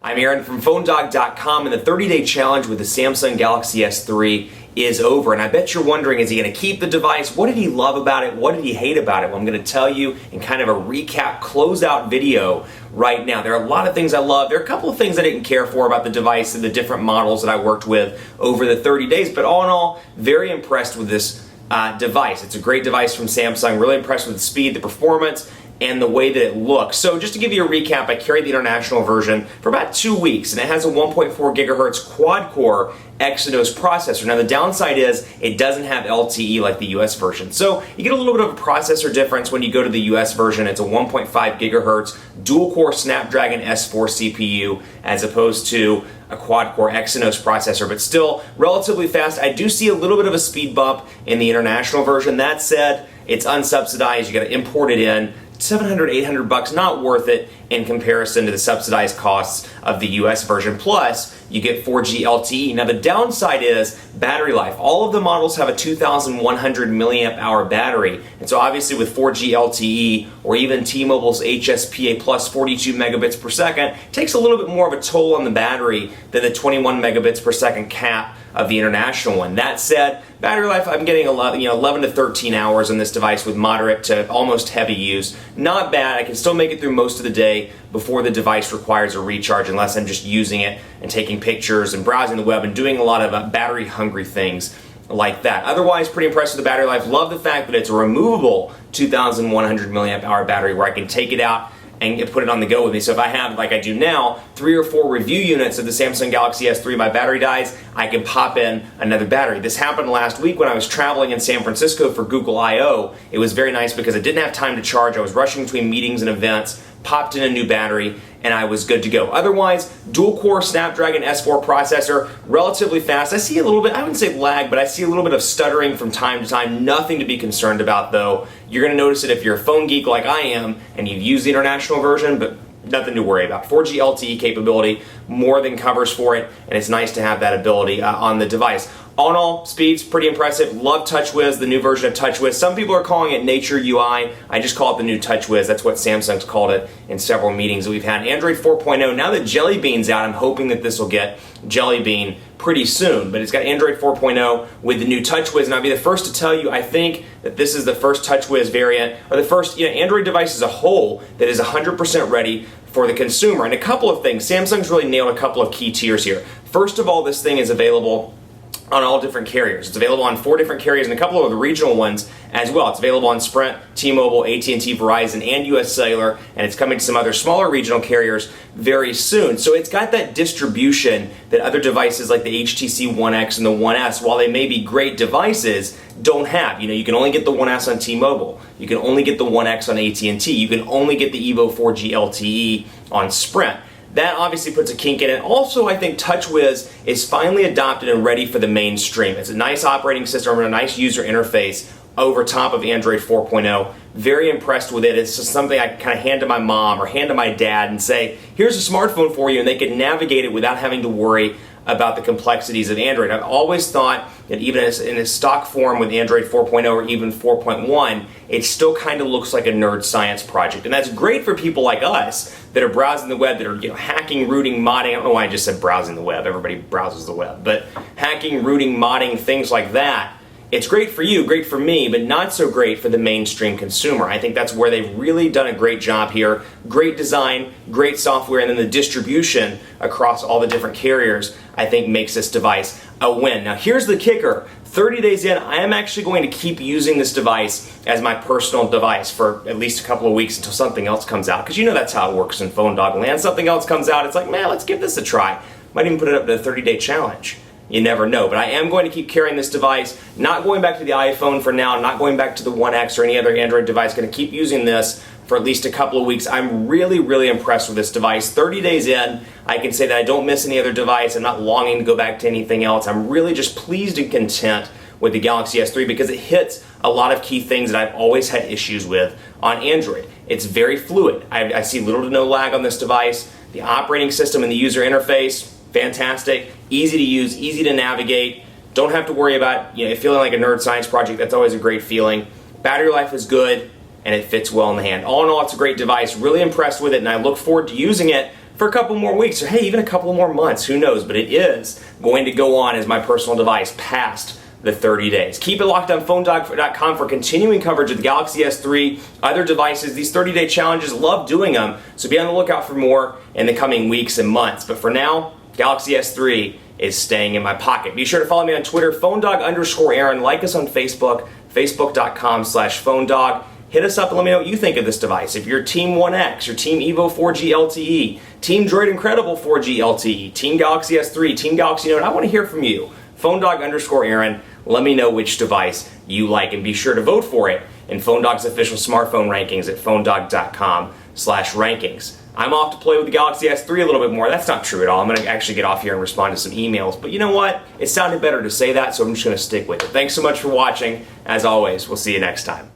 I'm Aaron from PhoneDog.com, and the 30-day challenge with the Samsung Galaxy S3 is over. And I bet you're wondering, is he going to keep the device? What did he love about it? What did he hate about it? Well, I'm going to tell you in kind of a recap, closeout video right now. There are a lot of things I love. There are a couple of things I didn't care for about the device and the different models that I worked with over the 30 days. But all in all, very impressed with this device. It's a great device from Samsung. Really impressed with the speed, the performance, and the way that it looks. So just to give you a recap, I carried the international version for about 2 weeks, and it has a 1.4 gigahertz quad-core Exynos processor. Now the downside is it doesn't have LTE like the US version. So you get a little bit of a processor difference when you go to the US version. It's a 1.5 gigahertz dual-core Snapdragon S4 CPU as opposed to a quad-core Exynos processor, but still relatively fast. I do see a little bit of a speed bump in the international version. That said, it's unsubsidized. You got to import it in. $700, $800, not worth it in comparison to the subsidized costs of the US version. Plus, you get 4G LTE. Now, the downside is battery life. All of the models have a 2,100 milliamp hour battery. And so obviously with 4G LTE or even T-Mobile's HSPA plus 42 megabits per second, it takes a little bit more of a toll on the battery than the 21 megabits per second cap of the international one. That said, battery life, I'm getting 11 to 13 hours on this device with moderate to almost heavy use. Not bad. I can still make it through most of the day before the device requires a recharge, unless I'm just using it and taking pictures and browsing the web and doing a lot of battery hungry things like that. Otherwise, pretty impressed with the battery life. Love the fact that it's a removable 2,100 milliamp hour battery where I can take it out and put it on the go with me. So if I have, like I do now, 3 or 4 review units of the Samsung Galaxy S3, my battery dies, I can pop in another battery. This happened last week when I was traveling in San Francisco for Google I/O. It was very nice because I didn't have time to charge. I was rushing between meetings and events, popped in a new battery, and I was good to go. Otherwise, dual-core Snapdragon S4 processor, relatively fast. I see a little bit, I wouldn't say lag, but I see a little bit of stuttering from time to time. Nothing to be concerned about, though. You're going to notice it if you're a phone geek like I am and you've used the international version, but nothing to worry about. 4G LTE capability more than covers for it, and it's nice to have that ability on the device. All in all, speed's pretty impressive. Love TouchWiz, the new version of TouchWiz. Some people are calling it Nature UI. I just call it the new TouchWiz. That's what Samsung's called it in several meetings that we've had. Android 4.0, now that Jelly Bean's out, I'm hoping that this will get Jelly Bean pretty soon. But it's got Android 4.0 with the new TouchWiz, and I'll be the first to tell you, I think that this is the first TouchWiz variant, or the first Android device as a whole that is 100% ready for the consumer. And a couple of things. Samsung's really nailed a couple of key tiers here. First of all, this thing is available on all different carriers. It's available on 4 different carriers and a couple of the regional ones as well. It's available on Sprint, T-Mobile, AT&T, Verizon, and US Cellular, and it's coming to some other smaller regional carriers very soon. So it's got that distribution that other devices like the HTC One X and the One S, while they may be great devices, don't have. You can only get the One S on T-Mobile. You can only get the One X on AT&T. You can only get the Evo 4G LTE on Sprint. That obviously puts a kink in it. Also, I think TouchWiz is finally adopted and ready for the mainstream. It's a nice operating system and a nice user interface over top of Android 4.0. Very impressed with it. It's just something I can kind of hand to my mom or hand to my dad and say, here's a smartphone for you, and they can navigate it without having to worry about the complexities of Android. I've always thought that even in a stock form with Android 4.0 or even 4.1, it still kind of looks like a nerd science project. And that's great for people like us that are browsing the web, that are hacking, rooting, modding. I don't know why I just said browsing the web. Everybody browses the web. But hacking, rooting, modding, things like that. It's great for you, great for me, but not so great for the mainstream consumer. I think that's where they've really done a great job here. Great design, great software, and then the distribution across all the different carriers, I think, makes this device a win. Now here's the kicker. 30 days in, I am actually going to keep using this device as my personal device for at least a couple of weeks until something else comes out. Because that's how it works in Phone Dog land. Something else comes out, it's like, man, let's give this a try. Might even put it up to the 30-day challenge. You never know. But I am going to keep carrying this device, not going back to the iPhone for now, not going back to the One X or any other Android device. Going to keep using this for at least a couple of weeks. I'm really, really impressed with this device. 30 days in, I can say that I don't miss any other device. I'm not longing to go back to anything else. I'm really just pleased and content with the Galaxy S3 because it hits a lot of key things that I've always had issues with on Android. It's very fluid. I see little to no lag on this device. The operating system and the user interface, fantastic. Easy to use, easy to navigate. Don't have to worry about feeling like a nerd science project. That's always a great feeling. Battery life is good, and it fits well in the hand. All in all, it's a great device. Really impressed with it, and I look forward to using it for a couple more weeks, or hey, even a couple more months, who knows, but it is going to go on as my personal device past the 30 days. Keep it locked on PhoneDog.com for continuing coverage of the Galaxy S3, other devices. These 30-day challenges, love doing them, so be on the lookout for more in the coming weeks and months. But for now, Galaxy S3 is staying in my pocket. Be sure to follow me on Twitter, PhoneDog_Aaron. Like us on Facebook, Facebook.com/PhoneDog. Hit us up and let me know what you think of this device. If you're Team 1X, your Team Evo 4G LTE, Team Droid Incredible 4G LTE, Team Galaxy S3, Team Galaxy Note, I want to hear from you. PhoneDog_Aaron. Let me know which device you like, and be sure to vote for it in PhoneDog's official smartphone rankings at PhoneDog.com/rankings. I'm off to play with the Galaxy S3 a little bit more. That's not true at all. I'm going to actually get off here and respond to some emails. But you know what? It sounded better to say that, so I'm just going to stick with it. Thanks so much for watching. As always, we'll see you next time.